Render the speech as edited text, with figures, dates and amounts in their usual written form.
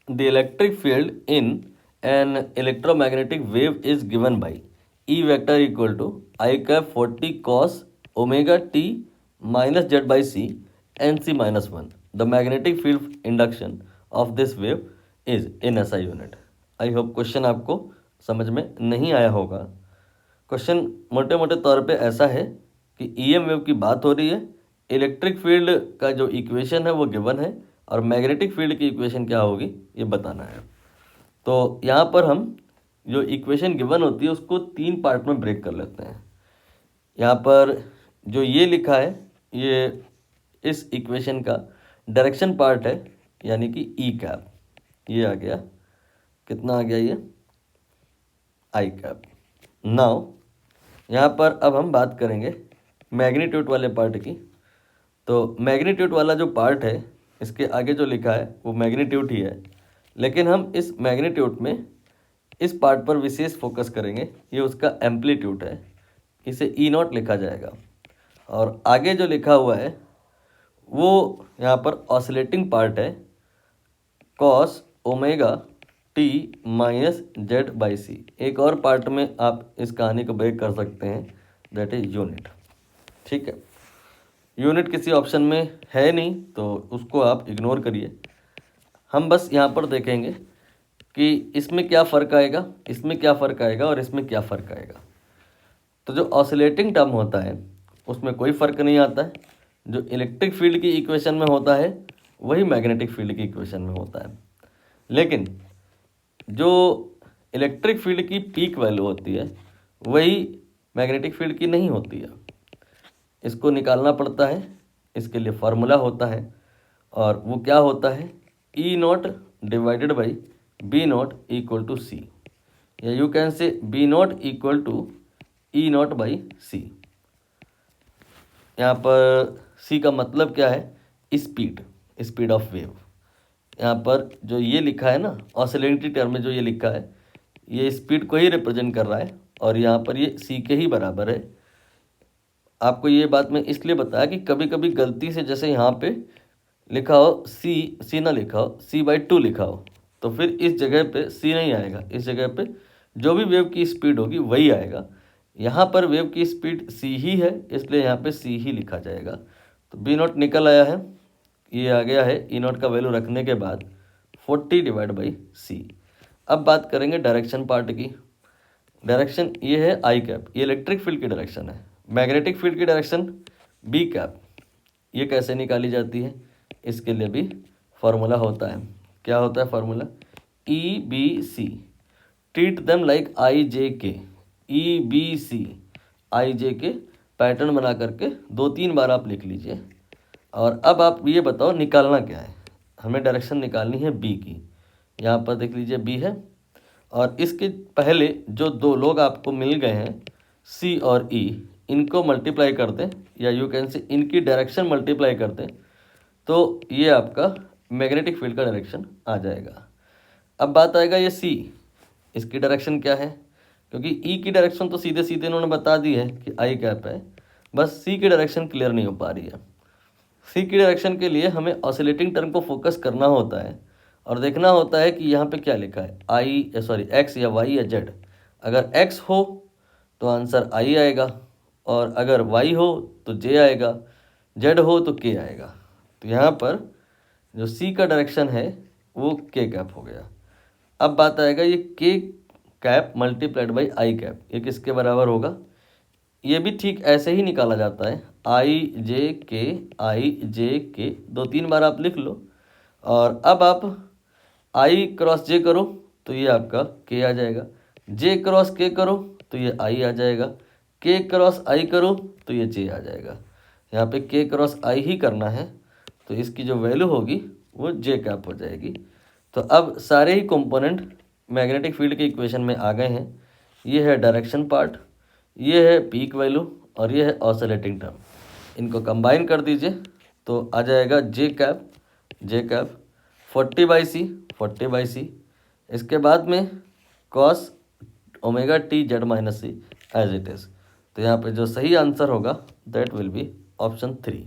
The electric field in an electromagnetic wave is given by E vector equal to i cap 40 cos omega t minus z by c n c minus one. The magnetic field induction of this wave is in SI unit. I hope question आपको समझ में नहीं आया होगा. Question मोटे मोटे तौर पे ऐसा है कि ईएम वेव की बात हो रही है, इलेक्ट्रिक फील्ड का जो इक्वेशन है वो गिवन है और मैग्नेटिक फील्ड की इक्वेशन क्या होगी ये बताना है. तो यहाँ पर हम जो इक्वेशन गिवन होती है उसको 3 पार्ट में ब्रेक कर लेते हैं. यहाँ पर जो ये लिखा है ये इस इक्वेशन का डायरेक्शन पार्ट है, यानी कि ई कैप. ये आ गया, कितना आ गया ये आई कैप. नाउ यहाँ पर अब हम बात करेंगे मैग्नीट्यूड वाले पार्ट की. तो मैग्नीट्यूड वाला जो पार्ट है इसके आगे जो लिखा है वो मैग्नीट्यूड ही है, लेकिन हम इस मैग्नीट्यूड में इस पार्ट पर विशेष फोकस करेंगे. ये उसका एम्पलीट्यूड है, इसे ई नॉट लिखा जाएगा. और आगे जो लिखा हुआ है वो यहाँ पर ऑसिलेटिंग पार्ट है, cos omega t minus z by c. एक और पार्ट में आप इस कहानी को ब्रेक कर सकते हैं, दैट इज यूनिट. ठीक है, यूनिट किसी ऑप्शन में है नहीं तो उसको आप इग्नोर करिए. हम बस यहाँ पर देखेंगे कि इसमें क्या फ़र्क आएगा, इसमें क्या फ़र्क आएगा और इसमें क्या फ़र्क आएगा. तो जो ऑसिलेटिंग टर्म होता है उसमें कोई फ़र्क नहीं आता है. जो इलेक्ट्रिक फील्ड की इक्वेशन में होता है वही मैग्नेटिक फील्ड की इक्वेशन में होता है. लेकिन जो इलेक्ट्रिक फील्ड की पीक वैल्यू होती है वही मैग्नेटिक फील्ड की नहीं होती है. इसको निकालना पड़ता है, इसके लिए फार्मूला होता है और वो क्या होता है, e not divided by b not equal to c, या you can say b not equal to e not by c. यहाँ पर सी का मतलब क्या है, स्पीड, स्पीड ऑफ वेव. यहाँ पर जो ये लिखा है ना ऑसिलेटरी टर्म में जो ये लिखा है ये स्पीड को ही रिप्रेजेंट कर रहा है और यहाँ पर ये सी के ही बराबर है. आपको ये बात मैं इसलिए बताया कि कभी कभी गलती से जैसे यहाँ पे लिखा हो सी ना लिखा हो, c/2 लिखा हो, तो फिर इस जगह पे सी नहीं आएगा, इस जगह पे जो भी वेव की स्पीड होगी वही आएगा. यहाँ पर वेव की स्पीड सी ही है इसलिए यहाँ पे सी ही लिखा जाएगा. तो बी नॉट निकल आया है, ये आ गया है ई नॉट का वैल्यू रखने के बाद 40 डिवाइड बाई सी. अब बात करेंगे डायरेक्शन पार्ट की. डायरेक्शन ये है आई कैप, ये इलेक्ट्रिक फील्ड की डायरेक्शन है. मैग्नेटिक फील्ड की डायरेक्शन बी कैप. ये कैसे निकाली जाती है, इसके लिए भी फार्मूला होता है. क्या होता है formula, e b c treat them like i j k. E b C I j के पैटर्न बना करके 2-3 बार आप लिख लीजिए. और अब आप ये बताओ निकालना क्या है. हमें डायरेक्शन निकालनी है बी की. यहाँ पर देख लीजिए बी है और इसके पहले जो 2 लोग आपको मिल गए हैं सी और ई, इनको मल्टीप्लाई कर दें या यू कैन से इनकी डायरेक्शन मल्टीप्लाई कर दें तो ये आपका मैग्नेटिक फील्ड का डायरेक्शन आ जाएगा. अब बात आएगा ये सी, इसकी डायरेक्शन क्या है, क्योंकि ई की डायरेक्शन तो सीधे सीधे इन्होंने बता दी है कि आई कैप है, बस सी की डायरेक्शन क्लियर नहीं हो पा रही है. सी की डायरेक्शन के लिए हमें ऑसिलेटिंग टर्म को फोकस करना होता है और देखना होता है कि यहाँ पे क्या लिखा है, एक्स या वाई या जेड. अगर एक्स हो तो आंसर आई आएगा और अगर वाई हो तो जे आएगा, जेड हो तो के आएगा. तो यहाँ पर जो सी का डायरेक्शन है वो के कैप हो गया. अब बात आएगा ये के cap multiplied by I cap, ये किसके बराबर होगा. ये भी ठीक ऐसे ही निकाला जाता है, आई जे के 2-3 बार आप लिख लो और अब आप आई क्रॉस जे करो तो ये आपका के आ जाएगा, जे क्रॉस के करो तो ये आई आ जाएगा, के क्रॉस आई करो तो ये जे आ जाएगा. यहाँ पे के क्रॉस आई ही करना है तो इसकी जो वैल्यू होगी वो जे कैप हो जाएगी. तो अब सारे ही कंपोनेंट मैग्नेटिक फील्ड के इक्वेशन में आ गए हैं. ये है डायरेक्शन पार्ट, ये है पीक वैल्यू और ये है ऑसिलेटिंग टर्म. इनको कंबाइन कर दीजिए तो आ जाएगा जे कैप 40/c. इसके बाद में cos omega t z minus c as it is. तो यहाँ पे जो सही आंसर होगा दैट विल बी ऑप्शन 3.